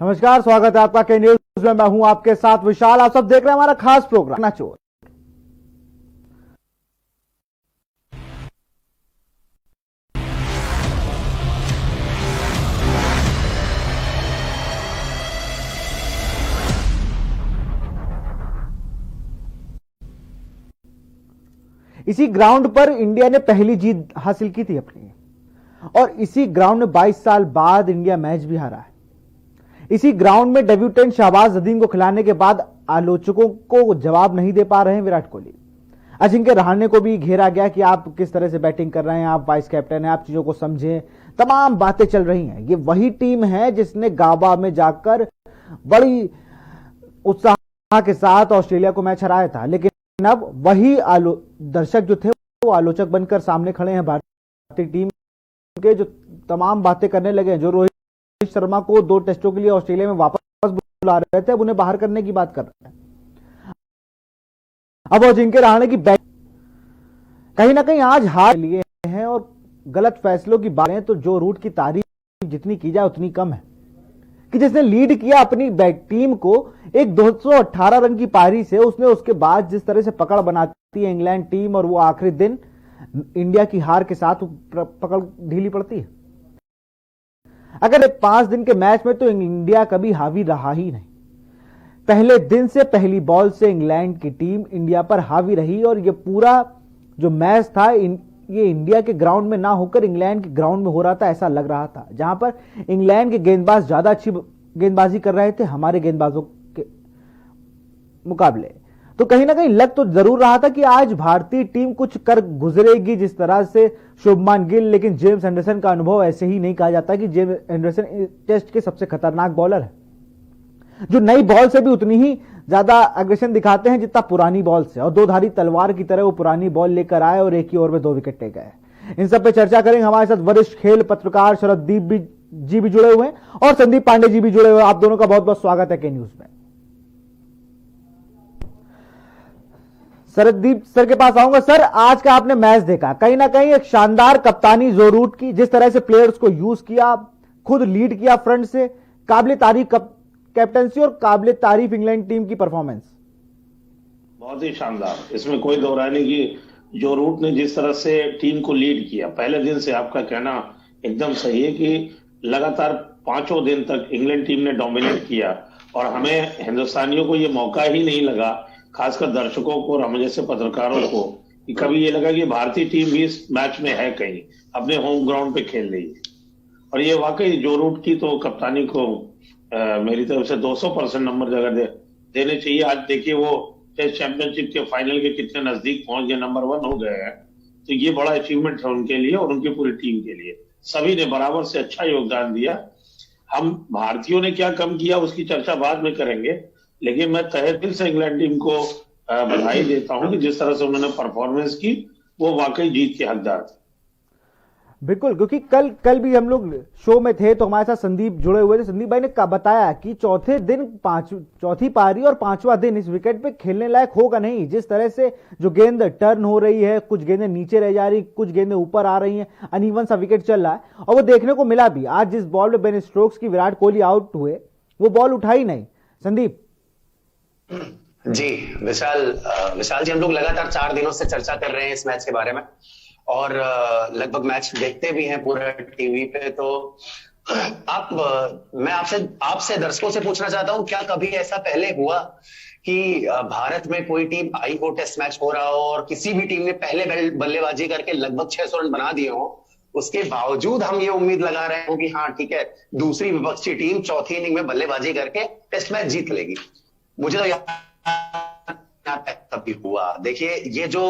नमस्कार, स्वागत है आपका के न्यूज में। मैं हूं आपके साथ विशाल। आप सब देख रहे हैं हमारा खास प्रोग्राम चोर। इसी ग्राउंड पर इंडिया ने पहली जीत हासिल की थी अपनी, और इसी ग्राउंड में 22 साल बाद इंडिया मैच भी हारा है। इसी ग्राउंड में डेब्यूटेंट शहबाज अजीम को खिलाने के बाद आलोचकों को जवाब नहीं दे पा रहे हैं विराट कोहली। अजिंक्य रहाणे को भी घेरा गया कि आप किस तरह से बैटिंग कर रहे हैं, आप वाइस कैप्टन हैं, आप चीजों को समझें। तमाम बातें चल रही हैं। ये वही टीम है जिसने गाबा में जाकर बड़ी उत्साह के साथ ऑस्ट्रेलिया को मैच हराया था, लेकिन अब वही दर्शक जो थे वो आलोचक बनकर सामने खड़े हैं भारतीय टीम के, जो तमाम बातें करने लगे हैं। जो रोहित शर्मा को 2 टेस्टों के लिए ऑस्ट्रेलिया में वापस बुला रहे थे, अब उन्हें बाहर करने की बात कर रहे हैं। अब अजिंक्य रहाणे की कहीं ना कहीं आज हार लिए हैं, और गलत फैसलों की बातें तो जो रूट की तारीफ जितनी की जाए उतनी कम है, कि जिसने लीड किया अपनी टीम को एक 218 रन की पारी से, उसने उसके बाद जिस तरह से पकड़ बनाती है इंग्लैंड टीम, और वो आखिरी दिन इंडिया की हार के साथ पकड़ ढीली पड़ती है। अगर 5 दिन के मैच में तो इंडिया कभी हावी रहा ही नहीं। पहले दिन से पहली बॉल से इंग्लैंड की टीम इंडिया पर हावी रही, और ये पूरा जो मैच था ये इंडिया के ग्राउंड में ना होकर इंग्लैंड के ग्राउंड में हो रहा था, ऐसा लग रहा था। जहां पर इंग्लैंड के गेंदबाज ज्यादा अच्छी गेंदबाजी कर रहे थे हमारे गेंदबाजों के मुकाबले, तो कहीं ना कहीं लग तो जरूर रहा था कि आज भारतीय टीम कुछ कर गुजरेगी। जिस तरह से शुभमान गिल, लेकिन जेम्स एंडरसन का अनुभव ऐसे ही नहीं कहा जाता कि जेम्स एंडरसन टेस्ट के सबसे खतरनाक बॉलर है, जो नई बॉल से भी उतनी ही ज्यादा एग्रेशन दिखाते हैं जितना पुरानी बॉल से, और 2 धारी तलवार की तरह वो पुरानी बॉल लेकर आए और एक ही ओवर में 2 विकेट ले गए। इन सब पे चर्चा करेंगे। हमारे साथ वरिष्ठ खेल पत्रकार शरददीप जी भी जुड़े हुए हैं, और संदीप पांडे जी भी जुड़े हुए हैं। आप दोनों का बहुत बहुत स्वागत है के न्यूज में। शरददीप सर के पास आऊंगा। सर, आज का आपने मैच देखा, कहीं ना कहीं एक शानदार कप्तानी जो रूट की, जिस तरह से प्लेयर्स को यूज किया, खुद लीड किया फ्रंट से, काबिल तारीफ कैप्टनसी और काबिल तारीफ इंग्लैंड टीम की परफॉर्मेंस बहुत ही शानदार, इसमें कोई दो राय नहीं कि जो रूट ने जिस तरह से टीम को लीड किया पहले दिन से, आपका कहना एकदम सही है कि लगातार 5 दिन तक इंग्लैंड टीम ने डोमिनेट किया, और हमें हिंदुस्तानियों को ये मौका ही नहीं लगा, खासकर दर्शकों को और हम जैसे पत्रकारों को, कि कभी ये लगा कि भारतीय टीम भी इस मैच में है, कहीं अपने होम ग्राउंड पे खेल रही है। और ये वाकई जो रूट की तो कप्तानी को मेरी तरफ से 200% नंबर जगह देने चाहिए। आज देखिए वो टेस्ट चैंपियनशिप के फाइनल के कितने नजदीक पहुंच गए, नंबर 1 हो गए हैं, तो ये बड़ा अचीवमेंट है उनके लिए और उनकी पूरी टीम के लिए। सभी ने बराबर से अच्छा योगदान दिया। हम भारतीयों ने क्या कम किया उसकी चर्चा बाद में करेंगे, लेकिन मैं तहे दिल से इंग्लैंड टीम को बधाई देता हूं कि जिस तरह से उन्होंने परफॉर्मेंस की, वो वाकई जीत के हकदार थे। बिल्कुल, क्योंकि कल भी हम लोग शो में थे तो हमारे साथ संदीप जुड़े हुए थे। संदीप भाई ने बताया कि चौथे दिन चौथी पारी और 5वां दिन इस विकेट पे खेलने लायक होगा नहीं। जिस तरह से जो गेंद टर्न हो रही है, कुछ गेंदें नीचे रह जा रही, कुछ गेंदें ऊपर आ रही हैं, अनइवन सा विकेट चल रहा है, और वो देखने को मिला भी। आज जिस बॉल में बेन स्टोक्स की विराट कोहली आउट हुए, वो बॉल उठाई नहीं। संदीप जी, विशाल जी, हम लोग लगातार 4 दिनों से चर्चा कर रहे हैं इस मैच के बारे में, और लगभग मैच देखते भी हैं पूरा टीवी पे। तो मैं आपसे दर्शकों से पूछना चाहता हूं, क्या कभी ऐसा पहले हुआ कि भारत में कोई टीम आई हो, टेस्ट मैच हो रहा हो, और किसी भी टीम ने पहले बल्लेबाजी करके लगभग 600 रन बना दिए हो, उसके बावजूद हम ये उम्मीद लगा रहे हो कि हाँ ठीक है, दूसरी विपक्षी टीम चौथी इनिंग में बल्लेबाजी करके टेस्ट मैच जीत लेगी? मुझे तो तभी हुआ। देखिए, ये जो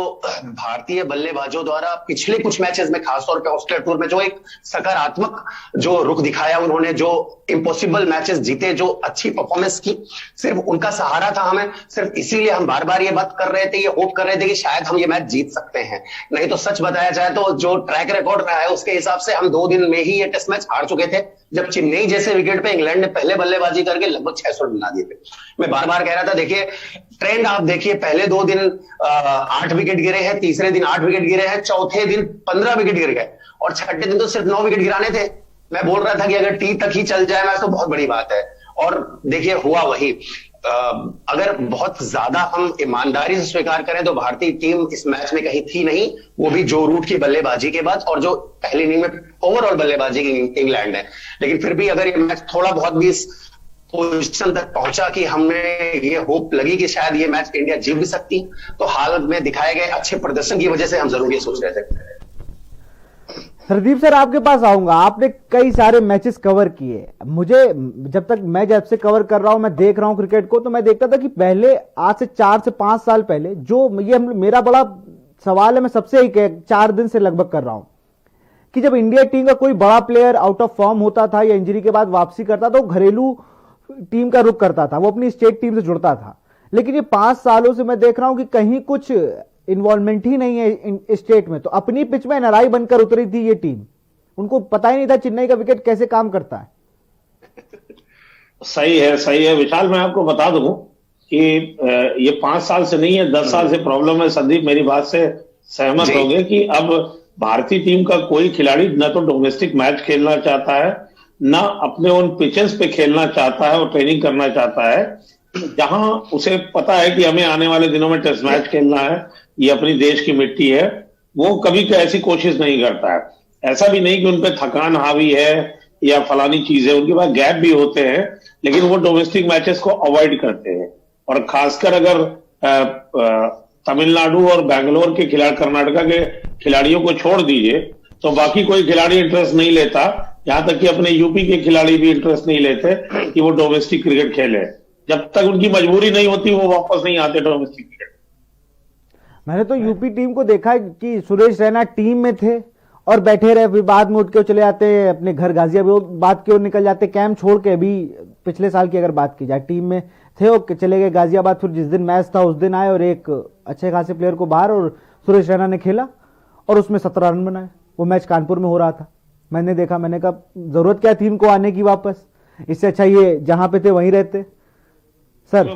भारतीय बल्लेबाजों द्वारा पिछले कुछ मैचेस में, खासतौर पे ऑस्ट्रेलिया टूर में, जो एक सकारात्मक जो रुख दिखाया उन्होंने, जो इंपॉसिबल मैचेस जीते, जो अच्छी परफॉर्मेंस की, सिर्फ उनका सहारा था हमें। सिर्फ इसीलिए हम बार बार ये बात कर रहे थे, ये होप कर रहे थे कि शायद हम ये मैच जीत सकते हैं। नहीं तो सच बताया जाए तो जो ट्रैक रिकॉर्ड रहा है उसके हिसाब से हम 2 दिन में ही ये टेस्ट मैच हार चुके थे, जब चेन्नई जैसे विकेट पे इंग्लैंड ने पहले बल्लेबाजी करके लगभग 600 रन बना दिए थे। मैं बार बार कह रहा था, देखिए ट्रेंड आप देखिए, पहले 2 दिन 8 विकेट गिरे हैं, तीसरे दिन 8 विकेट गिरे हैं, चौथे दिन 15 विकेट गिर गए, और छठे दिन तो सिर्फ 9 विकेट गिराने थे। मैं बोल रहा था कि अगर टी तक ही चल जाए मैच तो बहुत बड़ी बात है। और देखिए हुआ वही। अगर बहुत ज्यादा हम ईमानदारी से स्वीकार करें तो भारतीय टीम इस मैच में कहीं थी नहीं, वो भी जो रूट की बल्लेबाजी के बाद, और जो पहली इनिंग में ओवरऑल बल्लेबाजी की इंग्लैंड है। लेकिन फिर भी अगर ये मैच थोड़ा बहुत भी इस पोजीशन तक पहुंचा कि हमें ये होप लगी कि शायद ये मैच इंडिया जीत भी सकती, तो हाल में दिखाए गए अच्छे प्रदर्शन की वजह से हम जरूर ये सोच रहे थे। हरदीप सर, आपके पास आऊंगा। आपने कई सारे मैचेस कवर किए। मुझे जब से कवर कर रहा हूं, मैं देख रहा हूं क्रिकेट को, तो मैं देखता था कि पहले आज से 4 से 5 साल पहले जो ये मेरा बड़ा सवाल है, मैं सबसे 4 दिन से लगभग कर रहा हूं कि जब इंडिया टीम का कोई बड़ा प्लेयर आउट ऑफ फॉर्म होता था या इंजरी के बाद वापसी करता था, वो घरेलू टीम का रुख करता था, वो अपनी स्टेट टीम से जुड़ता था। लेकिन ये 5 सालों से मैं देख रहा हूं कि कहीं कुछ इन्वॉल्वमेंट ही नहीं है स्टेट में। तो अपनी पिच में एनआरआई बनकर उतरी थी ये टीम, उनको पता ही नहीं था चेन्नई का विकेट कैसे काम करता है। सही है विशाल। मैं आपको बता दूं कि ये 5 साल से नहीं है, 10 साल से प्रॉब्लम है। संदीप मेरी बात से सहमत होंगे कि अब भारतीय टीम का कोई खिलाड़ी न तो डोमेस्टिक मैच खेलना चाहता है, न अपने उन पिचेस पे खेलना चाहता है और ट्रेनिंग करना चाहता है जहां उसे पता है कि हमें आने वाले दिनों में टेस्ट मैच खेलना है, ये अपनी देश की मिट्टी है। वो कभी ऐसी कोशिश नहीं करता है। ऐसा भी नहीं कि उन पे थकान हावी है या फलानी चीज है, उनके पास गैप भी होते हैं, लेकिन वो डोमेस्टिक मैचेस को अवॉइड करते हैं। और खासकर अगर तमिलनाडु और बैंगलोर के खिलाड़ी, कर्नाटका के खिलाड़ियों को छोड़ दीजिए तो बाकी कोई खिलाड़ी इंटरेस्ट नहीं लेता। यहां तक कि अपने यूपी के खिलाड़ी भी इंटरेस्ट नहीं लेते कि वो डोमेस्टिक क्रिकेट खेले। जब तक उनकी मजबूरी नहीं होती वो वापस नहीं आते डोमेस्टिक क्रिकेट। मैंने तो यूपी टीम को देखा कि सुरेश रैना टीम में थे और बैठे रहे, फिर बाद में उठ के चले जाते अपने घर गाजियाबाद, बात की ओर निकल जाते कैंप छोड़ के। अभी पिछले साल की अगर बात की जाए, टीम में थे और चले गए गाजियाबाद, फिर जिस दिन मैच था उस दिन आए और एक अच्छे खासे प्लेयर को बाहर, और सुरेश रैना ने खेला और उसमें 17 रन बनाए। वो मैच कानपुर में हो रहा था, मैंने देखा, मैंने कहा जरूरत क्या थी इनको आने की वापस, इससे अच्छा ये जहां पे थे वहीं रहते। सर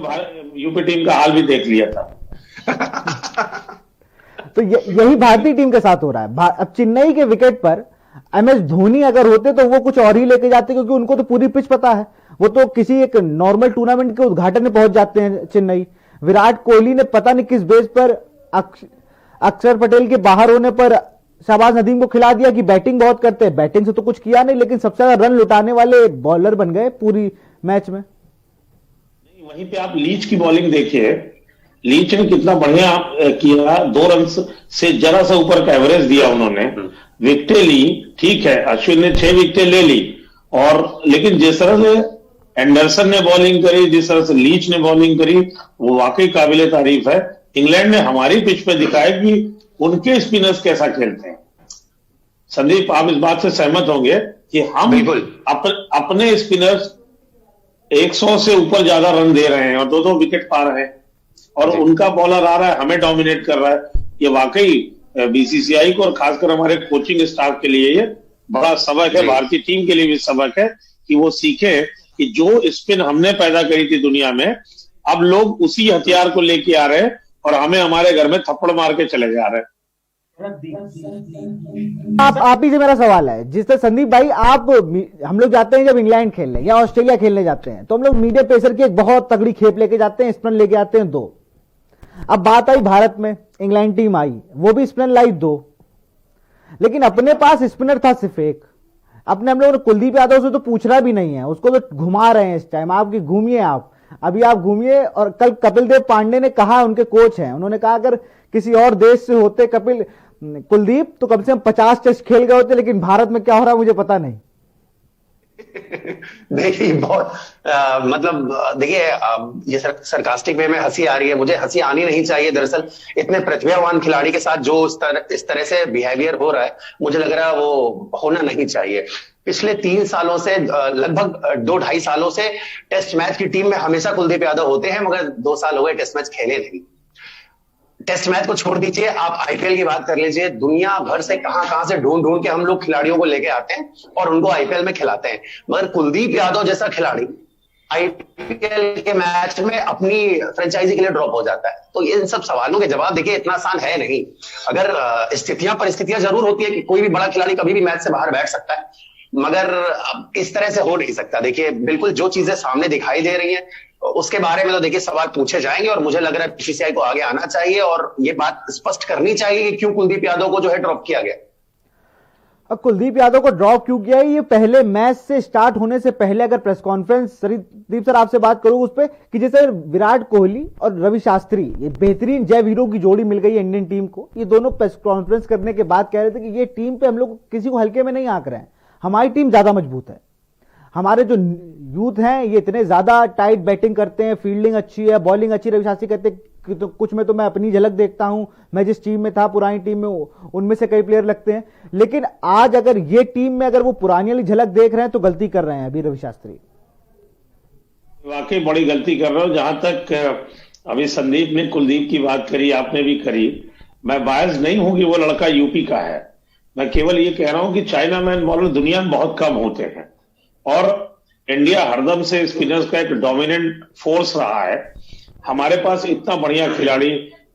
यूपी टीम का हाल भी देख लिया था। तो यही भारतीय टीम के साथ हो रहा है। अब चेन्नई के विकेट पर MS धोनी अगर होते तो वो कुछ और ही लेके जाते, क्योंकि उनको तो पूरी पिच पता है। वो तो किसी एक नॉर्मल टूर्नामेंट के उद्घाटन में पहुंच जाते हैं चेन्नई। विराट कोहली ने पता नहीं किस बेस पर अक्षर पटेल के बाहर होने पर शहबाज नदीम को खिला दिया कि बैटिंग बहुत करते हैं। बैटिंग से तो कुछ किया नहीं, लेकिन सबसे ज्यादा रन लुटाने वाले बॉलर बन गए पूरी मैच में। वहीं पे आप लीच की बॉलिंग देखिए, लीच ने कितना बढ़िया किया। 2 रन से जरा सा ऊपर का एवरेज दिया उन्होंने, विकेटें ली। ठीक है, अश्विन ने 6 विकेटें ले ली, और लेकिन जिस तरह से एंडरसन ने बॉलिंग करी, जिस तरह से लीच ने बॉलिंग करी, वो वाकई काबिले तारीफ है। इंग्लैंड ने हमारी पिच पे दिखाया कि उनके स्पिनर्स कैसा खेलते हैं। संदीप, आप इस बात से सहमत होंगे कि हम अपने स्पिनर्स 100 से ऊपर ज्यादा रन दे रहे हैं और 2-2 विकेट पा रहे हैं, और उनका बॉलर आ रहा है हमें डोमिनेट कर रहा है। ये वाकई बीसीसीआई को और खासकर हमारे कोचिंग स्टाफ के लिए ये बड़ा सबक है, भारतीय टीम के लिए भी सबक है कि वो सीखे कि जो स्पिन हमने पैदा करी थी दुनिया में, अब लोग उसी हथियार को लेके आ रहे हैं और हमें हमारे घर में थप्पड़ मार के चले जा रहे हैं। आप ही से मेरा सवाल है, जिससे संदीप भाई, हम लोग जाते हैं जब इंग्लैंड खेलने या ऑस्ट्रेलिया खेलने जाते हैं, तो हम लोग मीडियम पेसर की एक बहुत तगड़ी खेप लेके जाते हैं, स्पिन लेके आते हैं 2। अब बात आई भारत में, इंग्लैंड टीम आई, वो भी स्पिनर लाई 2, लेकिन अपने पास स्पिनर था सिर्फ एक। अपने हम लोगों ने कुलदीप यादव से तो पूछना भी नहीं है, उसको तो घुमा रहे हैं इस टाइम। आपकी घूमिए, अभी आप घूमिए। और कल कपिल देव पांडे ने कहा, उनके कोच हैं, उन्होंने कहा अगर किसी और देश से होते कुलदीप तो कम से कम 50 टेस्ट खेल गए होते, लेकिन भारत में क्या हो रहा है मुझे पता नहीं। देखिए बहुत मतलब देखिए ये सरकास्टिक वे में हंसी आ रही है, मुझे हंसी आनी नहीं चाहिए। दरअसल इतने प्रतिभावान खिलाड़ी के साथ जो इस तरह से बिहेवियर हो रहा है, मुझे लग रहा है वो होना नहीं चाहिए। पिछले 3 सालों से, लगभग 2-2.5 सालों से टेस्ट मैच की टीम में हमेशा कुलदीप यादव होते हैं, मगर 2 साल हो गए टेस्ट मैच खेले नहीं। टेस्ट मैच को छोड़ दीजिए, आप आईपीएल की बात कर लीजिए, दुनिया भर से कहां से ढूंढ के हम लोग खिलाड़ियों को लेके आते हैं और उनको आईपीएल में खिलाते हैं, मगर कुलदीप यादव जैसा खिलाड़ी आईपीएल के मैच में अपनी फ्रेंचाइजी के लिए ड्रॉप हो जाता है। तो इन सब सवालों के जवाब देखिए इतना आसान है नहीं। अगर परिस्थितियां जरूर होती है कि कोई भी बड़ा खिलाड़ी कभी भी मैच से बाहर बैठ सकता है, मगर अब इस तरह से हो नहीं सकता। देखिए बिल्कुल जो चीजें सामने दिखाई दे रही हैं उसके बारे में तो देखिए सवाल पूछे जाएंगे, और मुझे लग रहा है बीसीसीआई को आगे आना चाहिए और ये बात स्पष्ट करनी चाहिए कि क्यों कुलदीप यादव को जो है ड्रॉप किया गया। अब कुलदीप यादव को ड्रॉप क्यों किया है, ये पहले मैच से स्टार्ट होने से पहले अगर प्रेस कॉन्फ्रेंस दीप सर आपसे बात करूं उस पर कि जैसे विराट कोहली और रवि शास्त्री ये बेहतरीन जय वीरों की जोड़ी मिल गई है इंडियन टीम को, ये दोनों प्रेस कॉन्फ्रेंस करने के बाद कह रहे थे कि ये टीम पे हम लोग किसी को हल्के में नहीं आंक रहे हैं, हमारी टीम ज्यादा मजबूत है, हमारे जो यूथ हैं ये इतने ज्यादा टाइट बैटिंग करते हैं, फील्डिंग अच्छी है, बॉलिंग अच्छी। रवि शास्त्री कहते हैं कि तो कुछ में तो मैं अपनी झलक देखता हूं, मैं जिस टीम में था पुरानी टीम में उनमें से कई प्लेयर लगते हैं, लेकिन आज अगर ये टीम में अगर वो पुरानी वाली झलक देख रहे हैं तो गलती कर रहे हैं अभी रवि शास्त्री। वाकई बड़ी गलती कर रहे हो। जहां तक अभी संदीप ने कुलदीप की बात करी, आपने भी करी, मैं बायस नहीं हूं कि वो लड़का यूपी का है, मैं केवल ये कह रहा हूं कि चाइना मैन बॉलर दुनिया में बहुत कम होते हैं और इंडिया हरदम से स्पिनर्स का एक डोमिनेंट फोर्स रहा है। हमारे पास इतना बढ़िया खिलाड़ी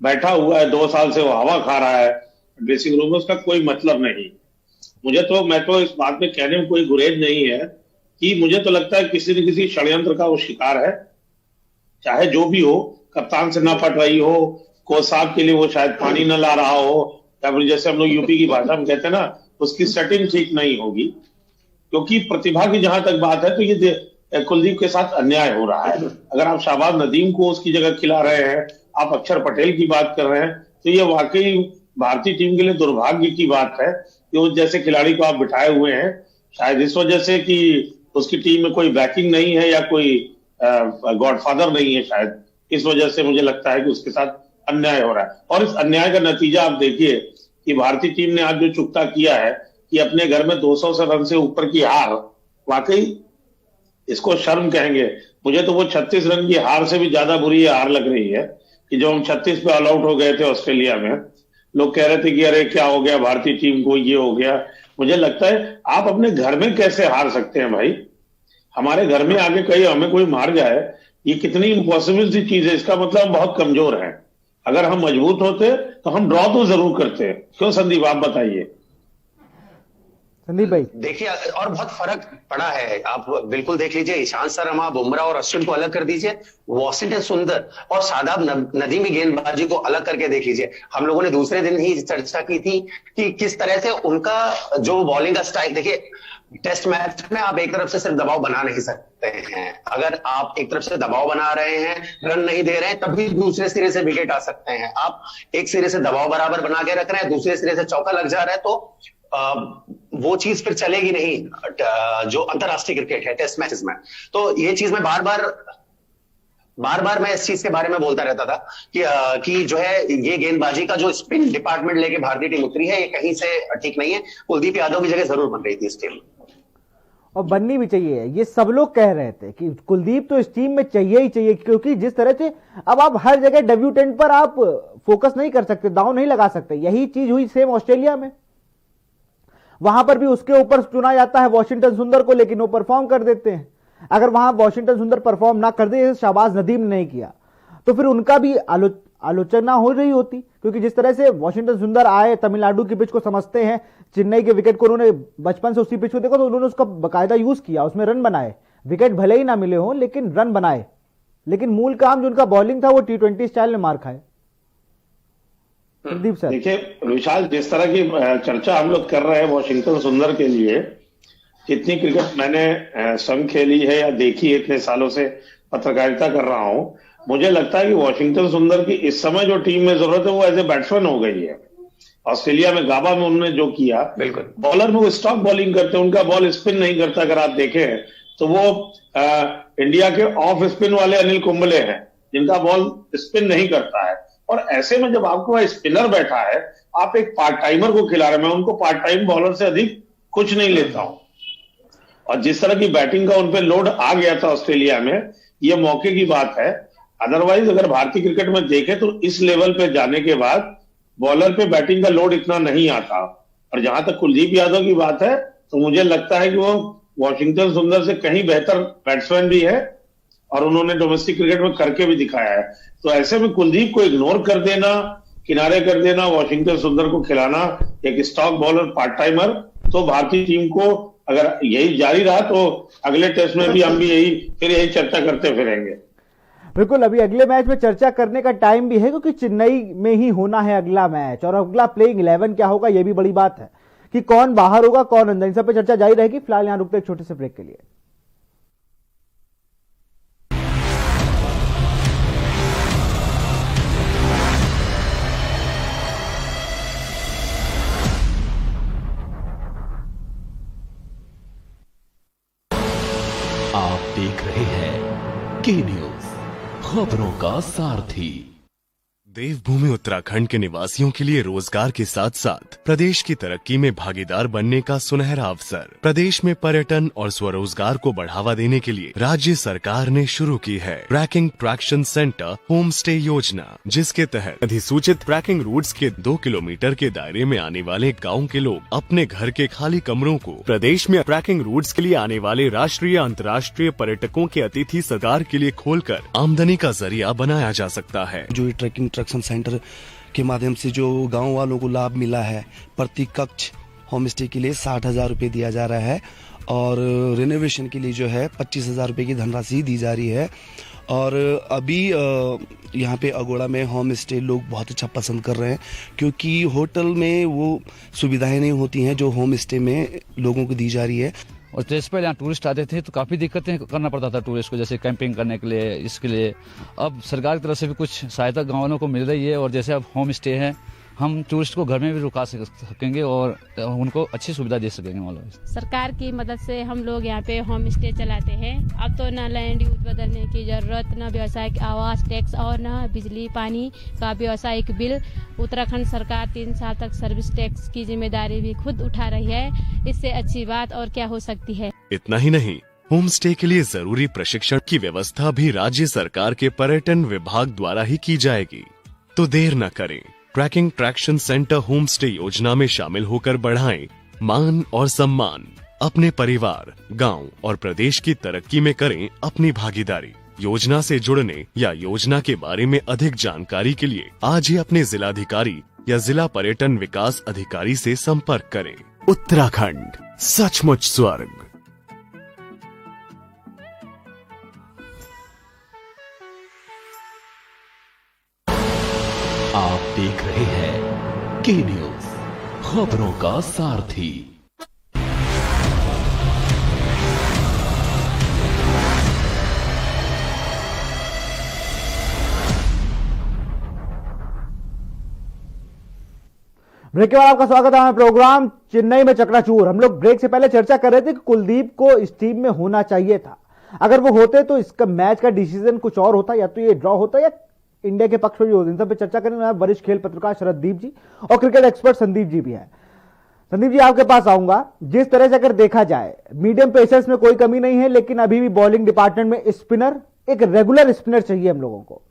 बैठा हुआ है, 2 साल से वो हवा खा रहा है ड्रेसिंग रूम में, उसका कोई मतलब नहीं। मैं तो इस बात में कहने में कोई गुरेज नहीं है कि मुझे तो लगता है किसी न किसी षड्यंत्र का वो शिकार है, चाहे जो भी हो, कप्तान से ना पट रही हो, कोच साहब के लिए वो शायद पानी न ला रहा हो, या फिर जैसे हम लोग यूपी की भाषा में कहते हैं ना, उसकी सेटिंग ठीक नहीं होगी। क्योंकि प्रतिभा की जहां तक बात है तो ये कुलदीप के साथ अन्याय हो रहा है। अगर आप शाहबाज नदीम को उसकी जगह खिला रहे हैं, आप अक्षर पटेल की बात कर रहे हैं, तो ये वाकई भारतीय टीम के लिए दुर्भाग्य की बात है कि उस जैसे खिलाड़ी को आप बिठाए हुए हैं, शायद इस वजह से कि उसकी टीम में कोई बैकिंग नहीं है या कोई गॉडफादर नहीं है, शायद इस वजह से मुझे लगता है कि उसके साथ अन्याय हो रहा है। और इस अन्याय का नतीजा आप देखिए कि भारतीय टीम ने आज जो चुकता किया है कि अपने घर में 200 से रन से ऊपर की हार, वाकई इसको शर्म कहेंगे। मुझे तो वो 36 रन की हार से भी ज्यादा बुरी हार लग रही है कि जो हम 36 पे ऑल आउट हो गए थे ऑस्ट्रेलिया में, लोग कह रहे थे कि अरे क्या हो गया भारतीय टीम को, ये हो गया। मुझे लगता है आप अपने घर में कैसे हार सकते हैं भाई, हमारे घर में आगे कहीं हमें कोई मार जाए, ये कितनी इम्पॉसिबल सी चीज है। इसका मतलब हम बहुत कमजोर हैं। अगर हम मजबूत होते तो हम ड्रॉ तो जरूर करते। क्यों संदीप, आप बताइए। संदीप भाई देखिए, और बहुत फर्क पड़ा है। आप बिल्कुल देख लीजिए, ईशांत शर्मा, बुमराह और अश्विन को अलग कर दीजिए, वॉशिंगटन सुंदर और शादाब नदीम की गेंदबाजी को अलग करके देख लीजिए। हम लोगों ने दूसरे दिन ही चर्चा की थी कि किस तरह से उनका जो बॉलिंग का स्टाइल, देखिए टेस्ट मैच में आप एक तरफ से सिर्फ दबाव बना नहीं सकते हैं। अगर आप एक तरफ से दबाव बना रहे हैं, रन नहीं दे रहे हैं, तभी दूसरे सिरे से विकेट आ सकते हैं। आप एक सिरे से दबाव बराबर बना के रख रहे हैं, दूसरे सिरे से चौका लग जा रहा है, तो वो चीज फिर चलेगी नहीं जो अंतरराष्ट्रीय क्रिकेट है टेस्ट मैचेस में। तो ये चीज में बार बार मैं इस चीज के बारे में बोलता रहता था कि जो है ये गेंदबाजी का जो स्पिन डिपार्टमेंट लेके भारतीय टीम उतरी है, ये कहीं से ठीक नहीं है। कुलदीप यादव की जगह जरूर बन रही थी इस टीम में, और बननी भी चाहिए। ये सब लोग कह रहे थे कि कुलदीप तो इस टीम में चाहिए ही चाहिए, क्योंकि जिस तरह से अब आप हर जगह डेब्यूटेंट पर आप फोकस नहीं कर सकते, दांव नहीं लगा सकते। यही चीज हुई सेम ऑस्ट्रेलिया में, वहां पर भी उसके ऊपर चुना जाता है वॉशिंगटन सुंदर को, लेकिन वो परफॉर्म कर देते हैं। अगर वहां वॉशिंगटन सुंदर परफॉर्म ना कर दे, शाहबाज नदीम ने नहीं किया, तो फिर उनका भी आलोचना हो रही होती। क्योंकि जिस तरह से वॉशिंगटन सुंदर आए, तमिलनाडु की पिच को समझते हैं, चेन्नई के विकेट को उन्होंने बचपन से उसी पिच को देखा, तो उन्होंने उसका बाकायदा यूज किया, उसमें रन बनाए। विकेट भले ही ना मिले हो लेकिन रन बनाए, लेकिन मूल काम जो उनका बॉलिंग था वो T20 स्टाइल में मार खाए। संदीप सर देखिए विशाल, जिस तरह की चर्चा हम लोग कर रहे हैं वॉशिंगटन सुंदर के लिए, जितनी क्रिकेट मैंने संग खेली है या देखी है, इतने सालों से पत्रकारिता कर रहा हूं, मुझे लगता है कि वॉशिंगटन सुंदर की इस समय जो टीम में जरूरत है वो एज ए बैट्समैन हो गई है। ऑस्ट्रेलिया में गाबा में उन्होंने जो किया, बिल्कुल बॉलर में वो स्टॉक बॉलिंग करते हैं, उनका बॉल स्पिन नहीं करता। अगर आप देखें तो वो इंडिया के ऑफ स्पिन वाले अनिल कुंबले हैं जिनका बॉल स्पिन नहीं करता है। और ऐसे में जब आपको वह स्पिनर बैठा है, आप एक पार्ट टाइमर को खिला रहे हैं। मैं उनको पार्ट टाइम बॉलर से अधिक कुछ नहीं लेता हूं। और जिस तरह की बैटिंग का उन पे लोड आ गया था ऑस्ट्रेलिया में, ये मौके की बात है। अदरवाइज अगर भारतीय क्रिकेट में देखें तो इस लेवल पे जाने के बाद बॉलर पे बैटिंग का लोड इतना नहीं आता। और जहां तक कुलदीप यादव की बात है, तो मुझे लगता है कि वो वॉशिंगटन सुंदर से कहीं बेहतर बैट्समैन भी है और उन्होंने डोमेस्टिक क्रिकेट में करके भी दिखाया है। तो ऐसे में कुलदीप को इग्नोर कर देना, किनारे कर देना, वॉशिंगटन सुंदर को खिलाना एक स्टॉक बॉलर पार्ट टाइमर, तो भारतीय टीम को अगर यही जारी रहा तो अगले टेस्ट में भी हम भी यही चर्चा करते फिरेंगे। बिल्कुल, अभी अगले मैच में चर्चा करने का टाइम भी है क्योंकि चेन्नई में ही होना है अगला मैच, और अगला प्लेइंग 11 क्या होगा ये भी बड़ी बात है कि कौन बाहर होगा कौन अंदर, इन सब पे चर्चा जारी रहेगी। फिलहाल यहां रुकते एक छोटे से ब्रेक के लिए। आप देख रहे हैं के न्यूज, खबरों का सारथी। देवभूमि उत्तराखंड के निवासियों के लिए रोजगार के साथ साथ प्रदेश की तरक्की में भागीदार बनने का सुनहरा अवसर। प्रदेश में पर्यटन और स्वरोजगार को बढ़ावा देने के लिए राज्य सरकार ने शुरू की है trekking traction centre home stay योजना, जिसके तहत अधिसूचित ट्रैकिंग रूट्स के 2 किलोमीटर के दायरे में आने वाले गाँव के लोग अपने घर के खाली कमरों को प्रदेश में ट्रैकिंग रूट्स के लिए आने वाले राष्ट्रीय अंतर्राष्ट्रीय पर्यटकों के अतिथि सरकार के लिए खोलकर आमदनी का जरिया बनाया जा सकता है। जो ये ट्रैकिंग ट्रैक्शन सेंटर के माध्यम से जो गांव वालों को लाभ मिला है, प्रति कक्ष होम स्टे के लिए 60,000 रुपये दिया जा रहा है और रिनोवेशन के लिए जो है 25,000 रुपये की धनराशि दी जा रही है। और अभी यहाँ पे अगोड़ा में होम स्टे लोग बहुत अच्छा पसंद कर रहे हैं क्योंकि होटल में वो सुविधाएं नहीं होती हैं जो होम स्टे में लोगों को दी जा रही है। और जैसे पहले यहाँ टूरिस्ट आते थे तो काफ़ी दिक्कतें करना पड़ता था टूरिस्ट को, जैसे कैंपिंग करने के लिए, इसके लिए अब सरकार की तरफ से भी कुछ सहायता गाँव वालों को मिल रही है। और जैसे अब होम स्टे है, हम टूरिस्ट को घर में भी रुका सकेंगे और उनको अच्छी सुविधा दे सकेंगे। मतलब सरकार की मदद से हम लोग यहाँ पे होम स्टे चलाते हैं। अब तो ना लैंड यूज बदलने की जरूरत, ना व्यवसायिक आवास टैक्स और ना बिजली पानी का व्यवसायिक बिल। उत्तराखंड सरकार 3 साल तक सर्विस टैक्स की जिम्मेदारी भी खुद उठा रही है। इससे अच्छी बात और क्या हो सकती है। इतना ही नहीं, होम स्टे के लिए जरूरी प्रशिक्षण की व्यवस्था भी राज्य सरकार के पर्यटन विभाग द्वारा ही की जाएगी। तो देर न करें, trekking traction centre home stay योजना में शामिल होकर बढ़ाएं मान और सम्मान। अपने परिवार, गांव और प्रदेश की तरक्की में करें अपनी भागीदारी। योजना से जुड़ने या योजना के बारे में अधिक जानकारी के लिए आज ही अपने जिलाधिकारी या जिला पर्यटन विकास अधिकारी से संपर्क करें। उत्तराखंड, सचमुच स्वर्ग। आप देख रहे हैं के न्यूज, खबरों का सारथी। ब्रेक के बाद आपका स्वागत है हमारे प्रोग्राम चेन्नई में चकनाचूर। हम लोग ब्रेक से पहले चर्चा कर रहे थे कि कुलदीप को इस टीम में होना चाहिए था। अगर वो होते तो इसका मैच का डिसीजन कुछ और होता, या तो ये ड्रॉ होता या इंडिया के पक्ष में भी होते। इन सब पे चर्चा करने वाले वरिष्ठ खेल पत्रकार शरददीप जी और क्रिकेट एक्सपर्ट संदीप जी भी है। संदीप जी, आपके पास आऊंगा। जिस तरह से अगर देखा जाए, मीडियम पेसर्स में कोई कमी नहीं है, लेकिन अभी भी बॉलिंग डिपार्टमेंट में स्पिनर, एक रेगुलर स्पिनर चाहिए हम लोगों को।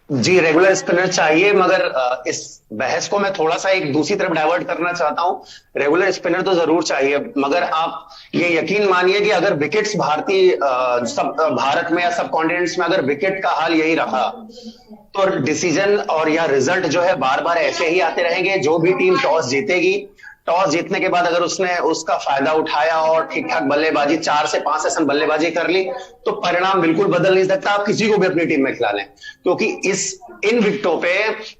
जी, रेगुलर स्पिनर चाहिए, मगर इस बहस को मैं थोड़ा सा एक दूसरी तरफ डाइवर्ट करना चाहता हूं। रेगुलर स्पिनर तो जरूर चाहिए, मगर आप ये यकीन मानिए कि अगर विकेट्स भारत में या सब कॉन्टिनेंट्स में अगर विकेट का हाल यही रहा तो डिसीजन और या रिजल्ट जो है बार बार ऐसे ही आते रहेंगे। जो भी टीम टॉस जीतेगी, टॉस जीतने के बाद अगर उसने उसका फायदा उठाया और ठीक ठाक बल्लेबाजी 4 से 5 सेशन बल्लेबाजी कर ली तो परिणाम बिल्कुल बदल नहीं सकता। आप किसी को भी अपनी टीम में खिला लें, क्योंकि इन विकेटों पे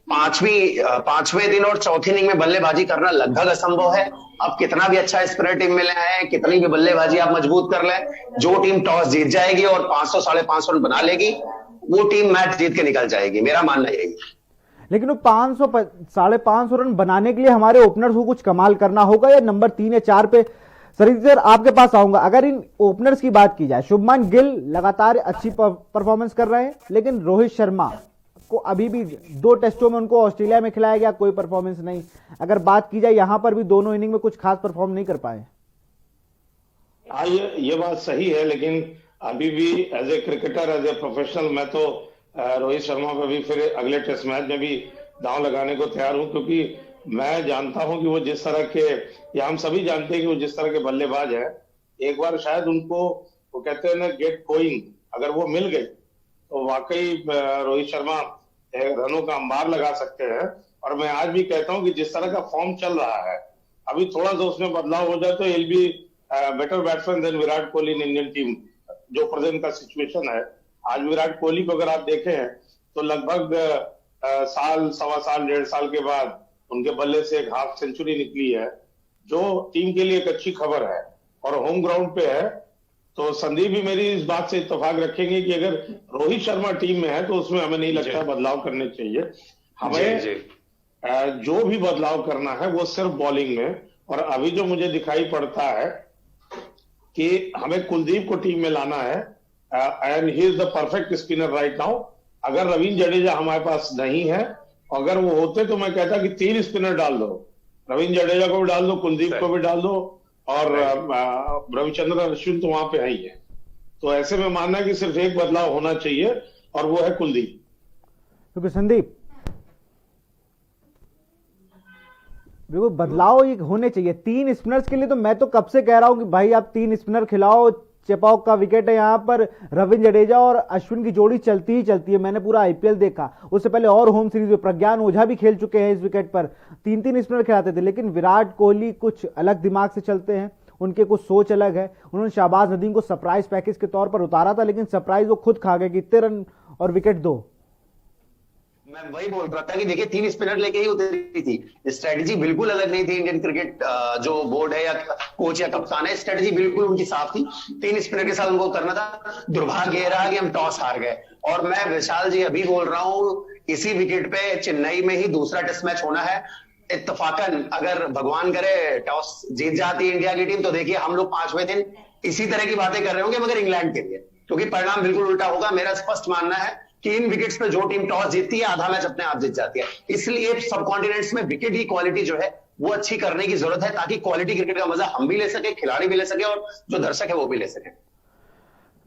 पांचवें दिन और चौथी इनिंग में बल्लेबाजी करना लगभग असंभव है। अब कितना भी अच्छा स्पिनर टीम में ले आए, कितनी भी बल्लेबाजी आप मजबूत कर लें, जो टीम टॉस जीत जाएगी और 500 550 रन बना लेगी वो टीम मैच जीत के निकल जाएगी। मेरा मानना यही है। लेकिन वो 500 550 रन बनाने के लिए हमारे ओपनर्स को कुछ कमाल करना होगा, या नंबर 3 या 4 पे। सर, आपके पास आऊंगा। अगर इन ओपनर्स की बात की जाए, शुभमान गिल लगातार अच्छी परफॉर्मेंस कर रहे हैं, लेकिन रोहित शर्मा को अभी भी 2 टेस्टों में उनको ऑस्ट्रेलिया में खिलाया गया, कोई परफॉर्मेंस नहीं। अगर बात की जाए यहां पर भी दोनों इनिंग में कुछ खास परफॉर्म नहीं कर पाए। हाँ, ये बात सही है, लेकिन अभी भी as a cricketer, as a professional, मैं तो रोहित शर्मा पे भी फिर अगले टेस्ट मैच में भी दांव लगाने को तैयार हूं, क्योंकि मैं जानता हूं कि वो जिस तरह के, या हम सभी जानते हैं कि वो जिस तरह के बल्लेबाज है, एक बार शायद उनको, वो कहते हैं ना, गेट गोइंग, अगर वो मिल गई तो वाकई रोहित शर्मा रनों का अंबार लगा सकते हैं। और मैं आज भी कहता हूं कि जिस तरह का फॉर्म चल रहा है, अभी थोड़ा सा उसमें बदलाव हो जाए तो will be better batsman then Virat Kohli in Indian team. जो प्रेजेंट का सिचुएशन है, आज विराट कोहली को अगर आप देखें तो लगभग साल, सवा साल, 1.5 साल के बाद उनके बल्ले से एक हाफ सेंचुरी निकली है, जो टीम के लिए एक अच्छी खबर है और होम ग्राउंड पे है। तो संदीप भी मेरी इस बात से इत्तेफाक रखेंगे कि अगर रोहित शर्मा टीम में है तो उसमें हमें नहीं लगता बदलाव करने चाहिए। हमें जो भी बदलाव करना है वो सिर्फ बॉलिंग में, और अभी जो मुझे दिखाई पड़ता है कि हमें कुलदीप को टीम में लाना है and he is the perfect spinner right now. अगर रवींद्र जडेजा हमारे पास नहीं है, अगर वो होते तो मैं कहता कि 3 स्पिनर डाल दो, रवींद्र जडेजा को भी डाल दो, कुलदीप को भी डाल दो, और रविचंद्रन अश्विन तो वहां पे है ही है। तो ऐसे में मानना है कि सिर्फ एक बदलाव होना चाहिए और वो है कुलदीप। क्योंकि संदीप देखो बदलाव ये होने चाहिए 3 स्पिनर्स के लिए। तो मैं तो कब से कह रहा हूं कि भाई आप 3 स्पिनर खिलाओ, चेपॉक का विकेट है यहां पर, रविंद्र जडेजा और अश्विन की जोड़ी चलती ही चलती है। मैंने पूरा आईपीएल देखा, उससे पहले और होम सीरीज में प्रज्ञान ओझा भी खेल चुके हैं इस विकेट पर, 3-3 स्पिनर खिलाते थे। लेकिन विराट कोहली कुछ अलग दिमाग से चलते हैं, उनके कुछ सोच अलग है। उन्होंने शाहबाज नदीम को सरप्राइज पैकेज के तौर पर उतारा था, लेकिन सरप्राइज वो खुद खा गए कि इतने रन और विकेट 2। मैं वही बोल रहा था कि देखिए 3 स्पिनर लेके ही उतरी थी, स्ट्रेटेजी बिल्कुल अलग नहीं थी। इंडियन क्रिकेट जो बोर्ड है या कोच या कप्तान है, स्ट्रेटेजी बिल्कुल उनकी साफ थी। 3 स्पिनर के साथ उनको करना था। दुर्भाग्य ये रहा कि हम टॉस हार गए। और मैं विशाल जी अभी बोल रहा हूं, इसी विकेट पे चेन्नई में ही दूसरा टेस्ट मैच होना है। इत्तफाकन अगर भगवान करे टॉस जीत जाती इंडिया की टीम, तो देखिए हम लोग 5वें दिन इसी तरह की बातें कर रहे होंगे, मगर इंग्लैंड के लिए, क्योंकि परिणाम बिल्कुल उल्टा होगा। मेरा स्पष्ट मानना है कि इन विकेट्स पे जो टीम टॉस जीतती है आधा मैच अपने आप जीत जाती है। इसलिए सब कॉन्टिनेंट्स में विकेट की क्वालिटी जो है वो अच्छी करने की जरूरत है, ताकि क्वालिटी क्रिकेट का मजा हम भी ले सके, खिलाड़ी भी ले सके और जो दर्शक है वो भी ले सके।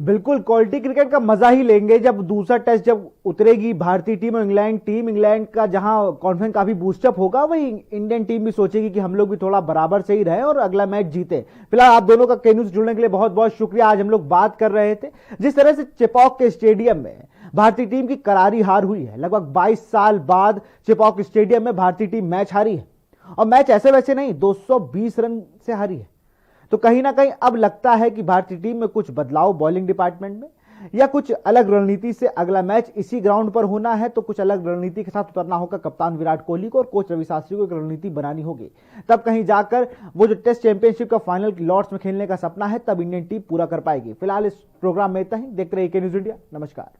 बिल्कुल क्वालिटी क्रिकेट का मजा ही लेंगे जब दूसरा टेस्ट जब उतरेगी भारतीय टीम और इंग्लैंड टीम। इंग्लैंड का जहां कॉन्फिडेंस काफी बूस्टअप होगा, वही इंडियन टीम भी सोचेगी कि हम लोग भी थोड़ा बराबर से ही रहे और अगला मैच जीते। फिलहाल आप दोनों का के न्यूज़ जुड़ने के लिए बहुत बहुत शुक्रिया। आज हम लोग बात कर रहे थे जिस तरह से चेपॉक के स्टेडियम में भारतीय टीम की करारी हार हुई है। लगभग 22 साल बाद चेपॉक स्टेडियम में भारतीय टीम मैच हारी है, और मैच ऐसे वैसे नहीं, 220 रन से हारी है। तो कहीं ना कहीं अब लगता है कि भारतीय टीम में कुछ बदलाव बॉलिंग डिपार्टमेंट में या कुछ अलग रणनीति से अगला मैच इसी ग्राउंड पर होना है, तो कुछ अलग रणनीति के साथ उतरना होगा कप्तान विराट कोहली को और कोच रवि शास्त्री को। एक रणनीति बनानी होगी, तब कहीं जाकर वो जो टेस्ट चैंपियनशिप का फाइनल लॉर्ड्स में खेलने का सपना है, तब इंडियन टीम पूरा कर पाएगी। फिलहाल इस प्रोग्राम में इतना ही। देखते रहिए के न्यूज़ इंडिया। नमस्कार।